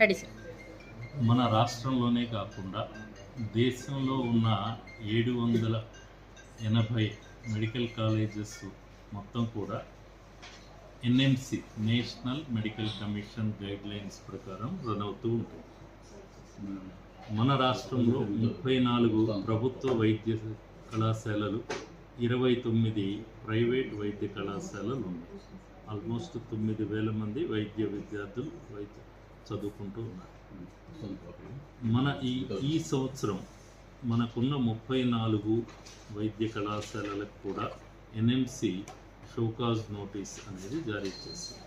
Ready sir. మన రాష్ట్రంలోనే కాకుండా దేశంలో ఉన్న 780 మెడికల్ కాలేజెస్ మొత్తం కూడా NMC national medical commission guidelines ప్రకారం రన్ అవుతూ ఉంటుంది. మన రాష్ట్రంలో 34 ప్రభుత్వ వైద్య కళాశాలలు, 29 ప్రైవేట్ వైద్య కళాశాలలు ఉన్నాయి. ఆల్మోస్ట్ 9,000 మంది వైద్య విద్యార్థులు చదువుకుంటూ ఉన్నారు. మన ఈ సంవత్సరం మనకున్న 34 వైద్య కళాశాలలకు కూడా ఎన్ఎంసి షోకాజ్ నోటీస్ అనేది జారీ చేస్తుంది.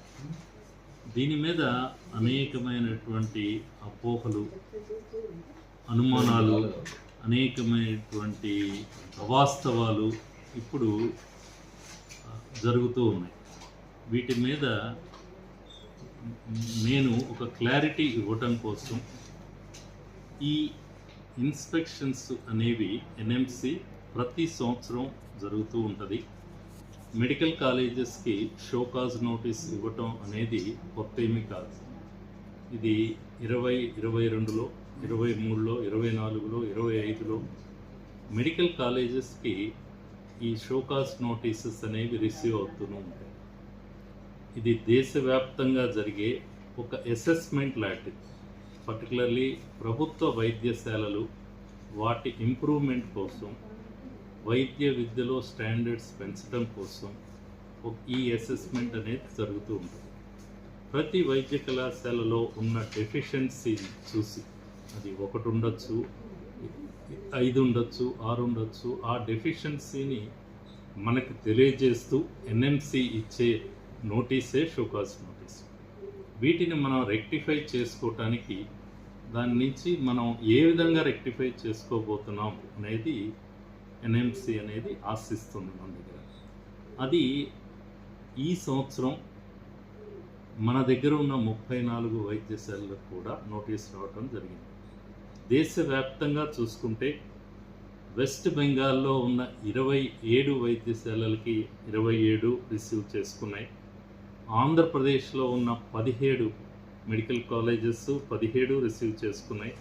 దీని మీద అనేకమైనటువంటి అపోహలు, అనుమానాలు, అనేకమైనటువంటి అవాస్తవాలు ఇప్పుడు జరుగుతూ ఉన్నాయి. వీటి మీద నేను ఒక క్లారిటీ ఇవ్వటం కోసం ఈ ఇన్స్పెక్షన్స్ అనేవి ఎన్ఎంసి ప్రతి సంవత్సరం జరుగుతూ ఉంటుంది. మెడికల్ కాలేజెస్కి షోకాజ్ నోటీస్ ఇవ్వటం అనేది కొత్త ఏమీ కాదు. ఇది 2022లో, 23లో, 24లో, 25లో మెడికల్ కాలేజెస్కి ఈ షోకాజ్ నోటీసెస్ అనేవి రిసీవ్ అవుతూనే ఉంటాయి. ఇది దేశవ్యాప్తంగా జరిగే ఒక అసెస్మెంట్ లాంటిది. పర్టికులర్లీ ప్రభుత్వ వైద్యశాలలు వాటి ఇంప్రూవ్మెంట్ కోసం, వైద్య విద్యలో స్టాండర్డ్స్ పెంచడం కోసం ఈ అసెస్మెంట్ అనేది జరుగుతూ ఉంటుంది. ప్రతి వైద్య కళాశాలలో ఉన్న డెఫిషియన్సీని చూసి, అది 1 ఉండొచ్చు, 5 ఉండొచ్చు, 6 ఉండొచ్చు, ఆ డెఫిషియన్సీని మనకు తెలియజేస్తూ ఎన్ఎంసి ఇచ్చే నోటీసే షోకాజ్ నోటీస్. వీటిని మనం రెక్టిఫై చేసుకోవటానికి, దాని నుంచి మనం ఏ విధంగా రెక్టిఫై చేసుకోబోతున్నాం అనేది ఎన్ఎంసి అనేది ఆశిస్తుంది మన దగ్గర. అది ఈ సంవత్సరం మన దగ్గర ఉన్న 34 వైద్యశాలలకు కూడా నోటీస్ రావడం జరిగింది. దేశవ్యాప్తంగా చూసుకుంటే వెస్ట్ బెంగాల్లో ఉన్న 27 వైద్యశాలలకి 27 రిసీవ్ చేసుకున్నాయి. ఆంధ్రప్రదేశ్లో ఉన్న 17 మెడికల్ కాలేజెస్ 17 రిసీవ్ చేసుకున్నాయి.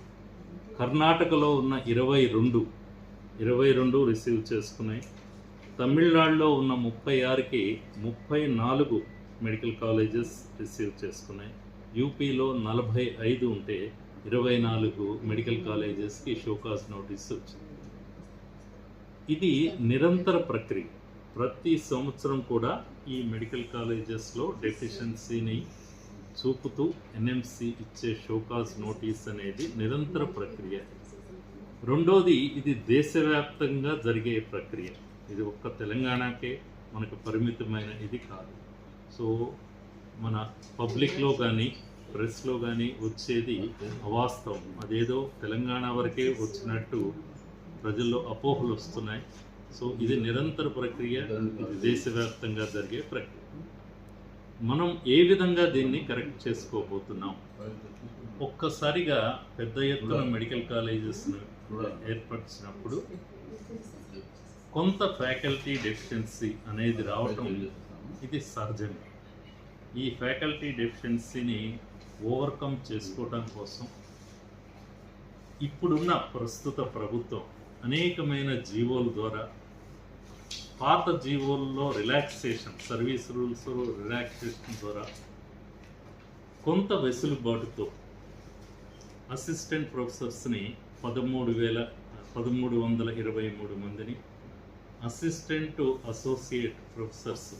కర్ణాటకలో ఉన్న 22 రిసీవ్ చేసుకున్నాయి. తమిళనాడులో ఉన్న 36కి 34 మెడికల్ కాలేజెస్ రిసీవ్ చేసుకున్నాయి. యూపీలో 45 ఉంటే 24 మెడికల్ కాలేజెస్కి షోకాజ్ నోటీస్ వచ్చింది. ఇది నిరంతర ప్రక్రియ. ప్రతి సంవత్సరం కూడా ఈ మెడికల్ కాలేజెస్లో డెఫిషియన్సీని చూపుతూ ఎన్ఎంసి ఇచ్చే షోకాజ్ నోటీస్ అనేది నిరంతర ప్రక్రియ. రెండోది, ఇది దేశవ్యాప్తంగా జరిగే ప్రక్రియ. ఇది ఒక్క తెలంగాణకే మనకు పరిమితమైన ఇది కాదు. సో మన పబ్లిక్లో కానీ ప్రెస్లో కానీ వచ్చేది అవాస్తవం. అదేదో తెలంగాణ వరకే వచ్చినట్టు ప్రజల్లో అపోహలు వస్తున్నాయి. సో ఇది నిరంతర ప్రక్రియ, ఇది దేశవ్యాప్తంగా జరిగే ప్రక్రియ. మనం ఏ విధంగా దీన్ని కరెక్ట్ చేసుకోబోతున్నాం? ఒక్కసారిగా పెద్ద ఎత్తున మెడికల్ కాలేజెస్ను ఏర్పరిచినప్పుడు కొంత ఫ్యాకల్టీ డెఫిషియన్సీ అనేది రావటం ఇది సహజం. ఈ ఫ్యాకల్టీ డెఫిషియన్సీని ఓవర్కమ్ చేసుకోవటం కోసం ఇప్పుడున్న ప్రస్తుత ప్రభుత్వం అనేకమైన జీవోల ద్వారా, పాత జీవోల్లో రిలాక్సేషన్, సర్వీస్ రూల్స్ రిలాక్సేషన్ ద్వారా కొంత వెసులుబాటుతో అసిస్టెంట్ ప్రొఫెసర్స్ని 1323 మందిని, assistant associate professors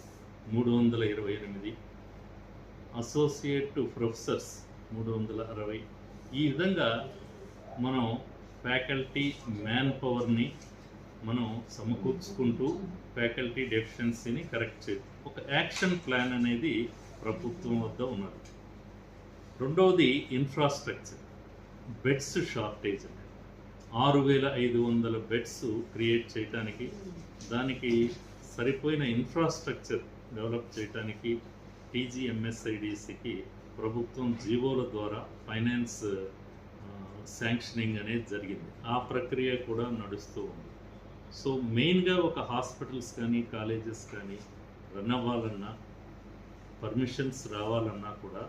328, associate professors 360. ఈ విధంగా మనం ఫ్యాకల్టీ మ్యాన్ పవర్ని మనం సమకూర్చుకుంటూ ఫ్యాకల్టీ డెఫిషియన్సీని కరెక్ట్ చేయడం, ఒక యాక్షన్ ప్లాన్ అనేది ప్రభుత్వం వద్ద ఉన్నది. రెండవది ఇన్ఫ్రాస్ట్రక్చర్, బెడ్స్ షార్టేజ్ అనేది 6,500 బెడ్స్ క్రియేట్ చేయడానికి, దానికి సరిపోయిన ఇన్ఫ్రాస్ట్రక్చర్ డెవలప్ చేయడానికి టీజీఎంఎస్ఐడిసికి ప్రభుత్వం జీవోల ద్వారా ఫైనాన్స్ శాంక్షనింగ్ అనేది జరిగింది. ఆ ప్రక్రియ కూడా నడుస్తూ ఉంది. సో మెయిన్గా ఒక హాస్పిటల్స్ కానీ కాలేజెస్ కానీ రన్ అవ్వాలన్నా, పర్మిషన్స్ రావాలన్నా కూడా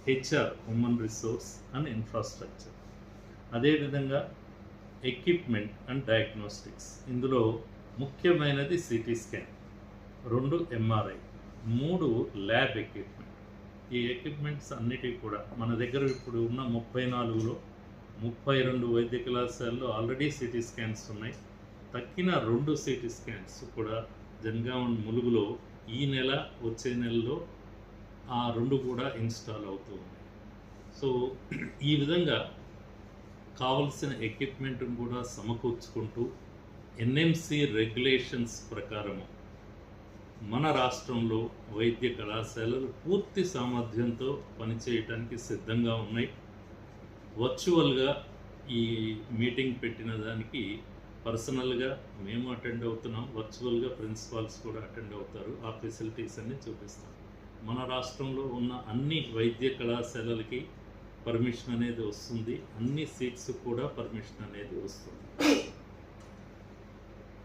HR human resource and infrastructure, అదేవిధంగా ఎక్విప్మెంట్ అండ్ డయాగ్నోస్టిక్స్. ఇందులో ముఖ్యమైనది CT scan, 2 MRI, 3 lab equipment. ఈ ఎక్విప్మెంట్స్ అన్నిటివి కూడా మన దగ్గర ఇప్పుడు ఉన్న 34లో 32 వైద్య కళాశాలలో ఆల్రెడీ సిటీ స్కాన్స్ ఉన్నాయి. తక్కిన 2 సిటీ స్కాన్స్ కూడా జనగాం ములుగులో ఈ నెల వచ్చే నెలలో ఆ 2 కూడా ఇన్స్టాల్ అవుతూ ఉన్నాయి. సో ఈ విధంగా కావలసిన ఎక్విప్మెంట్ను కూడా సమకూర్చుకుంటూ ఎన్ఎంసి రెగ్యులేషన్స్ ప్రకారము మన రాష్ట్రంలో వైద్య కళాశాలలు పూర్తి సామర్థ్యంతో పనిచేయటానికి సిద్ధంగా ఉన్నాయి. వర్చువల్గా ఈ మీటింగ్ పెట్టిన దానికి పర్సనల్గా మేము అటెండ్ అవుతున్నాం, వర్చువల్గా ప్రిన్సిపాల్స్ కూడా అటెండ్ అవుతారు. ఆ ఫెసిలిటీస్ అన్ని చూపిస్తాం. మన రాష్ట్రంలో ఉన్న అన్ని వైద్య కళాశాలలకి పర్మిషన్ అనేది వస్తుంది, అన్ని సీట్స్ కూడా పర్మిషన్ అనేది వస్తుంది.